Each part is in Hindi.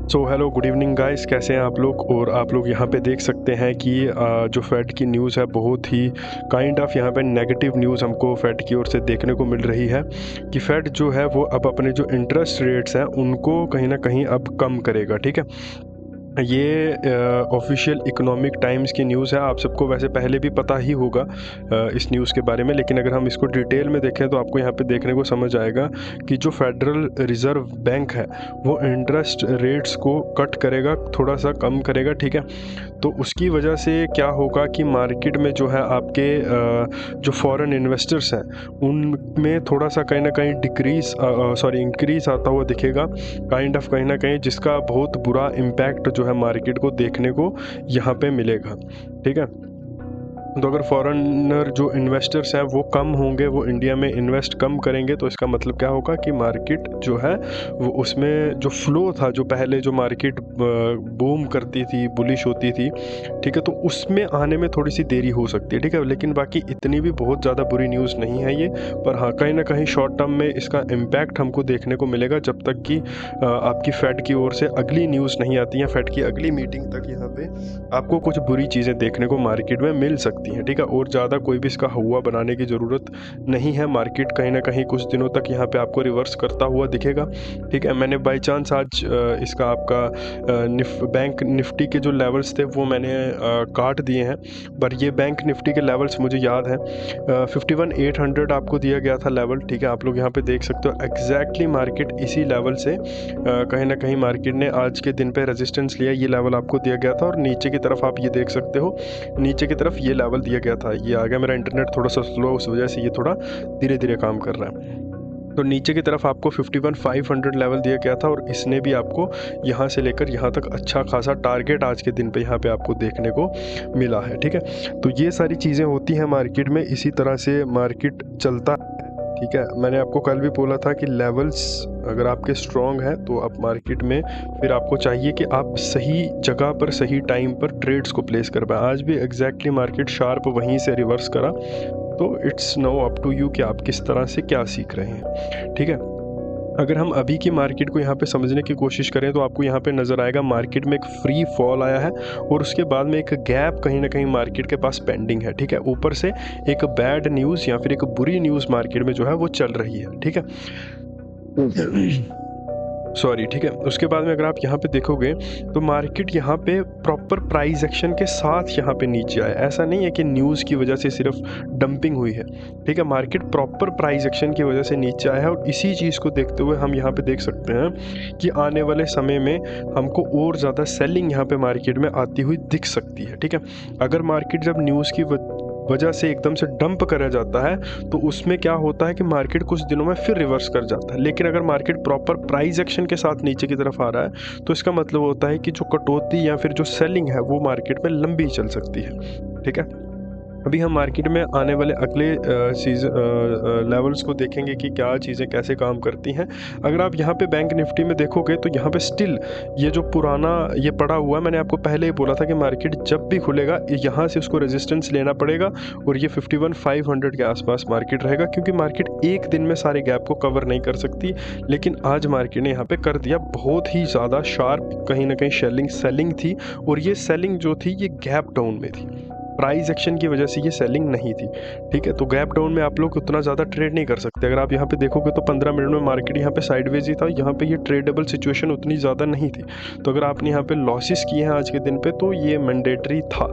So hello good evening guys, कैसे हैं आप लोग। और आप लोग यहाँ पे देख सकते हैं कि जो फेड की न्यूज़ है बहुत ही काइंड ऑफ यहाँ पे नेगेटिव न्यूज़ हमको फेड की ओर से देखने को मिल रही है कि फेड जो है वो अब अपने जो इंटरेस्ट रेट्स हैं उनको कहीं ना कहीं अब कम करेगा। ठीक है, ये ऑफिशियल इकोनॉमिक टाइम्स की न्यूज़ है। आप सबको वैसे पहले भी पता ही होगा इस न्यूज़ के बारे में, लेकिन अगर हम इसको डिटेल में देखें तो आपको यहाँ पे देखने को समझ आएगा कि जो फेडरल रिज़र्व बैंक है वो इंटरेस्ट रेट्स को कट करेगा, थोड़ा सा कम करेगा। ठीक है, तो उसकी वजह से क्या होगा कि मार्केट में जो है आपके जो फॉरेन इन्वेस्टर्स हैं उनमें थोड़ा सा कहीं ना कहीं इंक्रीज़ आता हुआ दिखेगा काइंड ऑफ, कहीं ना कहीं जिसका बहुत बुरा इम्पैक्ट जो है मार्केट को देखने को यहाँ पे मिलेगा। ठीक है, तो अगर फॉरेनर जो इन्वेस्टर्स हैं वो कम होंगे, वो इंडिया में इन्वेस्ट कम करेंगे, तो इसका मतलब क्या होगा कि मार्केट जो है वो उसमें जो फ्लो था, जो पहले जो मार्केट बूम करती थी, बुलिश होती थी, ठीक है, तो उसमें आने में थोड़ी सी देरी हो सकती है। ठीक है, लेकिन बाकी इतनी भी बहुत ज़्यादा बुरी न्यूज़ नहीं है ये, पर हाँ कहीं ना कहीं शॉर्ट टर्म में इसका इम्पैक्ट हमको देखने को मिलेगा जब तक कि आपकी फेड की ओर से अगली न्यूज़ नहीं आती है, फेड की अगली मीटिंग तक यहाँ पे आपको कुछ बुरी चीज़ें देखने को मार्केट में मिल सकती हैं। ठीक है, और ज़्यादा कोई भी इसका हुआ बनाने की ज़रूरत नहीं है। मार्केट कहीं ना कहीं कुछ दिनों तक यहाँ पे आपको रिवर्स करता हुआ दिखेगा। ठीक है, मैंने बाई चांस आज इसका आपका बैंक निफ्टी के जो लेवल्स थे वो मैंने काट दिए हैं, पर ये बैंक निफ्टी के लेवल्स मुझे याद है 51,800 आपको दिया गया था लेवल। ठीक है, आप लोग यहाँ पे देख सकते हो एग्जैक्टली मार्केट इसी लेवल से कहीं ना कहीं मार्केट ने आज के दिन पे रेजिस्टेंस लिया। ये लेवल आपको दिया गया था और नीचे की तरफ आप ये देख सकते हो, नीचे की तरफ ये लेवल दिया गया था। ये आ गया, मेरा इंटरनेट थोड़ा सा स्लो, उस वजह से ये थोड़ा धीरे धीरे काम कर रहा है। तो नीचे की तरफ आपको 51,500 लेवल दिया गया था और इसने भी आपको यहाँ से लेकर यहाँ तक अच्छा खासा टारगेट आज के दिन पे यहाँ पे आपको देखने को मिला है। ठीक है, तो ये सारी चीज़ें होती हैं मार्केट में, इसी तरह से मार्केट चलता है। ठीक है, मैंने आपको कल भी बोला था कि लेवल्स अगर आपके स्ट्रॉन्ग हैं तो आप मार्केट में फिर आपको चाहिए कि आप सही जगह पर सही टाइम पर ट्रेड्स को प्लेस कर पाए। आज भी एग्जैक्टली मार्केट शार्प वहीं से रिवर्स करा, तो it's now up to you कि आप किस तरह से क्या सीख रहे हैं। ठीक है, अगर हम अभी की मार्केट को यहाँ पे समझने की कोशिश करें तो आपको यहाँ पे नज़र आएगा मार्केट में एक फ्री फॉल आया है और उसके बाद में एक गैप कहीं ना कहीं मार्केट के पास पेंडिंग है। ठीक है, ऊपर से एक बैड न्यूज़ या फिर एक बुरी न्यूज़ मार्केट में जो है वो चल रही है। ठीक है, सॉरी। ठीक है, उसके बाद में अगर आप यहाँ पे देखोगे तो मार्केट यहाँ पे प्रॉपर प्राइस एक्शन के साथ यहाँ पे नीचे आया। ऐसा नहीं है कि न्यूज़ की वजह से सिर्फ डंपिंग हुई है। ठीक है, मार्केट प्रॉपर प्राइस एक्शन की वजह से नीचे आया है और इसी चीज़ को देखते हुए हम यहाँ पे देख सकते हैं कि आने वाले समय में हमको और ज़्यादा सेलिंग यहाँ पे मार्केट में आती हुई दिख सकती है। ठीक है, अगर मार्केट जब न्यूज़ की वजह से एकदम से डंप करा जाता है तो उसमें क्या होता है कि मार्केट कुछ दिनों में फिर रिवर्स कर जाता है। लेकिन अगर मार्केट प्रॉपर प्राइस एक्शन के साथ नीचे की तरफ आ रहा है तो इसका मतलब होता है कि जो कटौती या फिर जो सेलिंग है वो मार्केट में लंबी चल सकती है। ठीक है, अभी हम मार्केट में आने वाले अगले लेवल्स को देखेंगे कि क्या चीज़ें कैसे काम करती हैं। अगर आप यहाँ पे बैंक निफ्टी में देखोगे तो यहाँ पे स्टिल ये जो पुराना ये पड़ा हुआ है, मैंने आपको पहले ही बोला था कि मार्केट जब भी खुलेगा यहाँ से उसको रेजिस्टेंस लेना पड़ेगा और ये 51,500 के आसपास मार्केट रहेगा, क्योंकि मार्केट एक दिन में सारे गैप को कवर नहीं कर सकती। लेकिन आज मार्केट ने यहाँ पे कर दिया, बहुत ही ज़्यादा शार्प कहीं ना कहीं सेलिंग थी और ये सेलिंग जो थी ये गैप डाउन में थी, प्राइस एक्शन की वजह से ये सेलिंग नहीं थी। ठीक है, तो गैप डाउन में आप लोग उतना ज़्यादा ट्रेड नहीं कर सकते। अगर आप यहाँ पे देखोगे तो 15 मिनट में मार्केट यहाँ पे साइडवेज ही था, यहाँ पे ये ट्रेडेबल सिचुएशन उतनी ज़्यादा नहीं थी। तो अगर आपने यहाँ पे लॉसेस किए हैं आज के दिन पे तो ये मैंडेटरी था।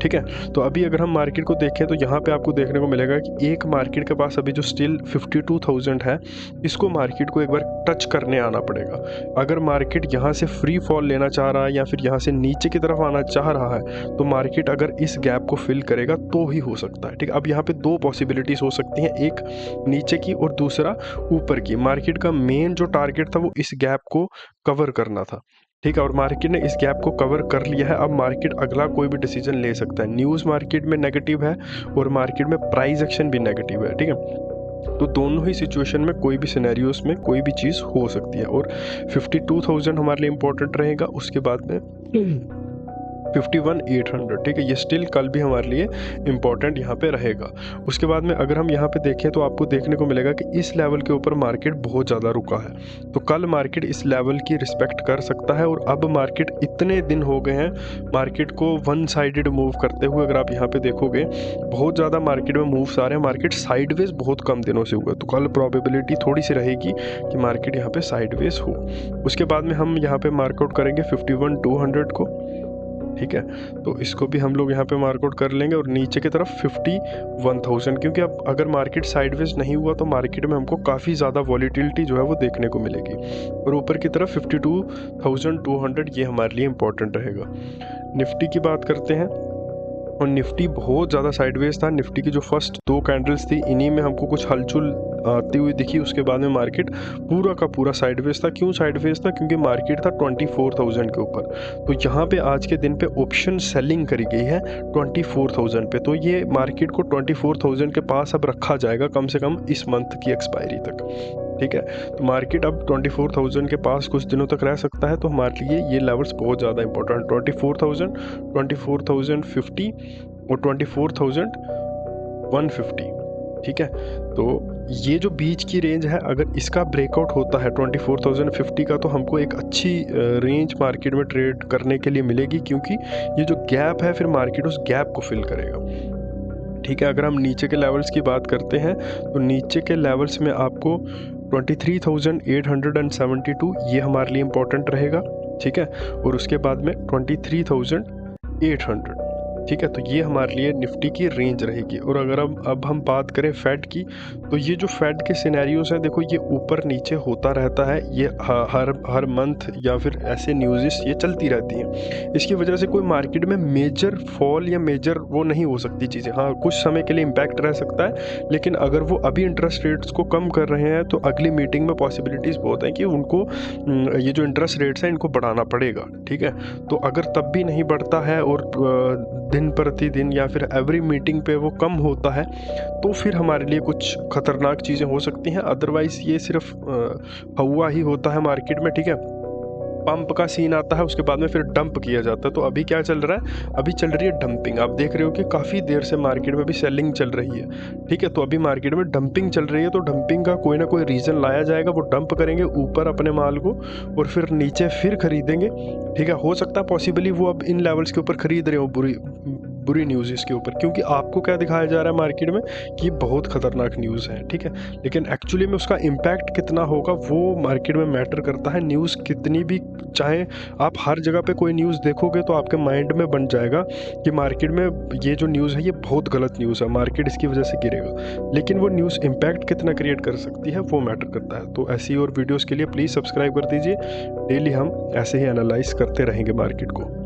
ठीक है, तो अभी अगर हम मार्केट को देखें तो यहाँ पे आपको देखने को मिलेगा कि एक मार्केट के पास अभी जो स्टिल 52,000 है, इसको मार्केट को एक बार टच करने आना पड़ेगा। अगर मार्केट यहाँ से फ्री फॉल लेना चाह रहा है या फिर यहाँ से नीचे की तरफ आना चाह रहा है तो मार्केट अगर इस गैप को फिल करेगा तो ही हो सकता है। ठीक है, अब यहाँ पे दो पॉसिबिलिटीज हो सकती हैं, एक नीचे की और दूसरा ऊपर की। मार्केट का मेन जो टारगेट था वो इस गैप को कवर करना था। ठीक है, और मार्केट ने इस गैप को कवर कर लिया है। अब मार्केट अगला कोई भी डिसीजन ले सकता है। न्यूज़ मार्केट में नेगेटिव है और मार्केट में प्राइस एक्शन भी नेगेटिव है। ठीक है, तो दोनों ही सिचुएशन में कोई भी सिनेरियोस में कोई भी चीज़ हो सकती है और 52,000 हमारे लिए इम्पोर्टेंट रहेगा। उसके बाद में 51,800, ठीक है। ये स्टिल कल भी हमारे लिए इम्पॉर्टेंट यहाँ पे रहेगा। उसके बाद में अगर हम यहाँ पे देखें तो आपको देखने को मिलेगा कि इस लेवल के ऊपर मार्केट बहुत ज़्यादा रुका है, तो कल मार्केट इस लेवल की रिस्पेक्ट कर सकता है। और अब मार्केट इतने दिन हो गए हैं मार्केट को वन साइडेड मूव करते हुए, अगर आप यहाँ पे देखोगे बहुत ज़्यादा मार्केट में मूव्स आ रहे हैं, मार्केट साइडवेज बहुत कम दिनों से हुआ, तो कल प्रोबेबिलिटी थोड़ी सी रहेगी कि मार्केट यहाँ पे साइडवेज हो। उसके बाद में हम यहाँ पे मार्कआउट करेंगे 51,200 को, ठीक है, तो इसको भी हम लोग यहाँ पे मार्कआउट कर लेंगे। और नीचे की तरफ 51,000, क्योंकि अब अगर मार्केट साइडवेज नहीं हुआ तो मार्केट में हमको काफ़ी ज़्यादा वॉलीटिलिटी जो है वो देखने को मिलेगी। और ऊपर की तरफ 52,200 ये हमारे लिए इम्पोर्टेंट रहेगा। निफ्टी की बात करते हैं, और निफ्टी बहुत ज़्यादा साइडवेज था। निफ्टी की जो फर्स्ट 2 कैंडल्स थी इन्हीं में हमको कुछ हलचल आती हुई दिखी, उसके बाद में मार्केट पूरा का पूरा साइडवेज था। क्यों साइडवेज था? क्योंकि मार्केट था 24,000 के ऊपर, तो यहाँ पे आज के दिन पे ऑप्शन सेलिंग करी गई है 24,000 पे, तो ये मार्केट को 24,000 के पास अब रखा जाएगा कम से कम इस मंथ की एक्सपायरी तक, ठीक है। तो मार्केट अब 24,000 के पास कुछ दिनों तक रह सकता है, तो हमारे लिए ये लेवल्स बहुत ज़्यादा इंपॉर्टेंट, 24,000, 24,050 और 24,150, ठीक है। तो ये जो बीच की रेंज है, अगर इसका ब्रेकआउट होता है 24,050 का, तो हमको एक अच्छी रेंज मार्केट में ट्रेड करने के लिए मिलेगी, क्योंकि ये जो गैप है फिर मार्केट उस गैप को फिल करेगा, ठीक है। अगर हम नीचे के लेवल्स की बात करते हैं तो नीचे के लेवल्स में आपको 23,872 ये हमारे लिए इम्पोर्टेंट रहेगा, ठीक है। और उसके बाद में 23,800, ठीक है। तो ये हमारे लिए निफ्टी की रेंज रहेगी। और अगर अब हम बात करें फेड की, तो ये जो फेड के सिनेरियोस हैं, देखो ये ऊपर नीचे होता रहता है, ये हर मंथ या फिर ऐसे न्यूज़ेस ये चलती रहती हैं। इसकी वजह से कोई मार्केट में मेजर फॉल या मेजर वो नहीं हो सकती चीज़ें। हाँ, कुछ समय के लिए इम्पैक्ट रह सकता है, लेकिन अगर वो अभी इंटरेस्ट रेट्स को कम कर रहे हैं तो अगली मीटिंग में पॉसिबिलिटीज़ बहुत हैं कि उनको ये जो इंटरेस्ट रेट्स हैं इनको बढ़ाना पड़ेगा, ठीक है। तो अगर तब भी नहीं बढ़ता है और दिन प्रतिदिन या फिर एवरी मीटिंग पे वो कम होता है, तो फिर हमारे लिए कुछ खतरनाक चीज़ें हो सकती हैं। अदरवाइज़ ये सिर्फ हवा ही होता है मार्केट में, ठीक है। पंप का सीन आता है, उसके बाद में फिर डंप किया जाता है। तो अभी क्या चल रहा है? अभी चल रही है डंपिंग। आप देख रहे हो कि काफ़ी देर से मार्केट में भी सेलिंग चल रही है, ठीक है। तो अभी मार्केट में डंपिंग चल रही है, तो डंपिंग का कोई ना कोई रीज़न लाया जाएगा, वो डंप करेंगे ऊपर अपने माल को और फिर नीचे फिर खरीदेंगे, ठीक है। हो सकता है पॉसिबली वो अब इन लेवल्स के ऊपर खरीद रहे हो बुरी न्यूज़ इसके ऊपर, क्योंकि आपको क्या दिखाया जा रहा है मार्केट में कि बहुत ख़तरनाक न्यूज़ है, ठीक है। लेकिन एक्चुअली में उसका इम्पैक्ट कितना होगा वो मार्केट में मैटर करता है। न्यूज़ कितनी भी, चाहे आप हर जगह पे कोई न्यूज़ देखोगे तो आपके माइंड में बन जाएगा कि मार्केट में ये जो न्यूज़ है ये बहुत गलत न्यूज़ है, मार्केट इसकी वजह से गिरेगा। लेकिन वो न्यूज़ इम्पैक्ट कितना क्रिएट कर सकती है वो मैटर करता है। तो ऐसी और वीडियोज़ के लिए प्लीज़ सब्सक्राइब कर दीजिए। डेली हम ऐसे ही एनालाइज करते रहेंगे मार्केट को।